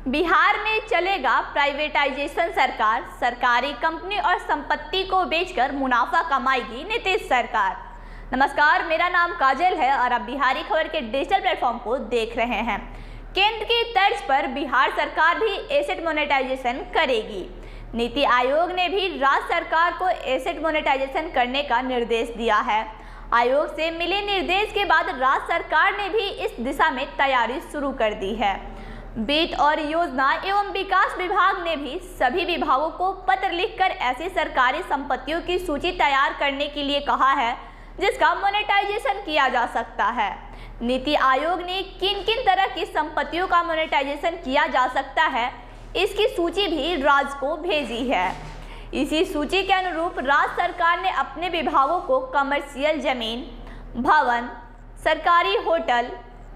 बिहार में चलेगा प्राइवेटाइजेशन। सरकार सरकारी कंपनी और संपत्ति को बेचकर मुनाफा कमाएगी नीतीश सरकार। नमस्कार, मेरा नाम काजल है और आप बिहारी खबर के डिजिटल प्लेटफॉर्म को देख रहे हैं। केंद्र की तर्ज पर बिहार सरकार भी एसेट मोनेटाइजेशन करेगी। नीति आयोग ने भी राज्य सरकार को एसेट मोनेटाइजेशन करने का निर्देश दिया है। आयोग से मिले निर्देश के बाद राज्य सरकार ने भी इस दिशा में तैयारी शुरू कर दी है। वित्त और योजना एवं विकास विभाग ने भी सभी विभागों को पत्र लिखकर ऐसी सरकारी संपत्तियों की सूची तैयार करने के लिए कहा है जिसका मोनेटाइजेशन किया जा सकता है। नीति आयोग ने किन किन तरह की संपत्तियों का मोनेटाइजेशन किया जा सकता है, इसकी सूची भी राज्य को भेजी है। इसी सूची के अनुरूप राज्य सरकार ने अपने विभागों को कमर्शियल जमीन, भवन, सरकारी hotel,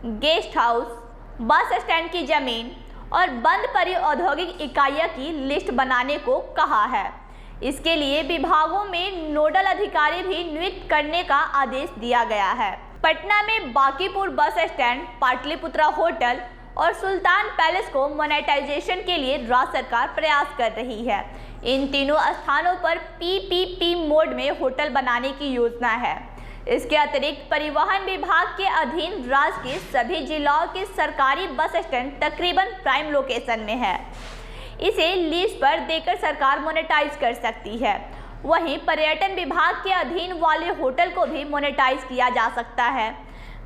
guest house, bus stand की जमीन और बंद पड़ी औद्योगिक इकाइयों की लिस्ट बनाने को कहा है। इसके लिए विभागों में नोडल अधिकारी भी नियुक्त करने का आदेश दिया गया है। पटना में Bankipur bus stand, Pataliputra hotel और सुल्तान पैलेस को मोनेटाइजेशन के लिए राज्य सरकार प्रयास कर रही है। इन तीनों स्थानों पर पीपीपी मोड में होटल बनाने की योजना है। इसके अतिरिक्त परिवहन विभाग के अधीन राज्य के सभी जिलों के सरकारी बस स्टैंड तकरीबन प्राइम लोकेशन में है। इसे लीज पर देकर सरकार मोनेटाइज कर सकती है। वहीं पर्यटन विभाग के अधीन वाले होटल को भी मोनेटाइज किया जा सकता है।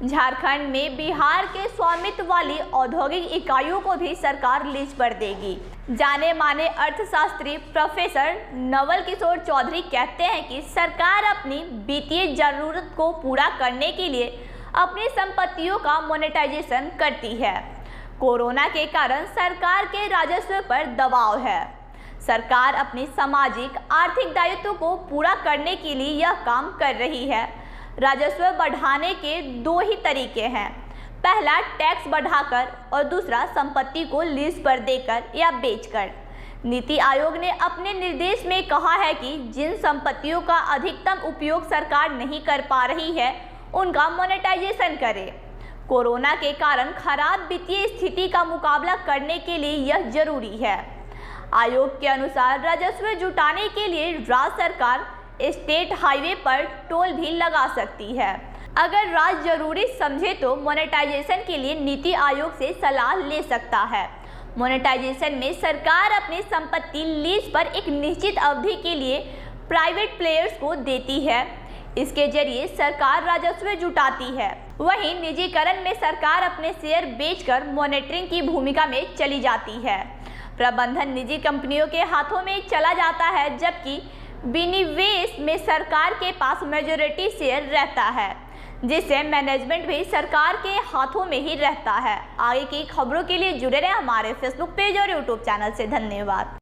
झारखंड में बिहार के स्वामित्व वाली औद्योगिक इकाइयों को भी सरकार लीज पर देगी। जाने माने अर्थशास्त्री प्रोफेसर नवल किशोर चौधरी कहते हैं कि सरकार अपनी वित्तीय जरूरत को पूरा करने के लिए अपनी संपत्तियों का मोनेटाइजेशन करती है। कोरोना के कारण सरकार के राजस्व पर दबाव है। सरकार अपनी सामाजिक आर्थिक दायित्व को पूरा करने के लिए यह काम कर रही है। राजस्व बढ़ाने के दो ही तरीके हैं, पहला टैक्स बढ़ाकर और दूसरा संपत्ति को लीज पर देकर या बेचकर। नीति आयोग ने अपने निर्देश में कहा है कि जिन संपत्तियों का अधिकतम उपयोग सरकार नहीं कर पा रही है उनका मोनेटाइजेशन करे। कोरोना के कारण खराब वित्तीय स्थिति का मुकाबला करने के लिए यह जरूरी है। आयोग के अनुसार राजस्व जुटाने के लिए राज्य सरकार स्टेट हाईवे पर टोल भी लगा सकती है। अगर राज्य जरूरी समझे तो मोनेटाइजेशन के लिए नीति आयोग से सलाह ले सकता है। मोनेटाइजेशन में सरकार अपनी संपत्ति लीज पर एक निश्चित अवधि के लिए प्राइवेट प्लेयर्स को देती है। इसके जरिए सरकार राजस्व जुटाती है। वहीं निजीकरण में सरकार अपने शेयर बेचकर मॉनिटरिंग की भूमिका में चली जाती है। प्रबंधन निजी कंपनियों के हाथों में चला जाता है, जबकि विनिवेश में सरकार के पास मेजॉरिटी शेयर रहता है, जिससे मैनेजमेंट भी सरकार के हाथों में ही रहता है। आगे की खबरों के लिए जुड़े रहे हमारे फेसबुक पेज और यूट्यूब चैनल से। धन्यवाद।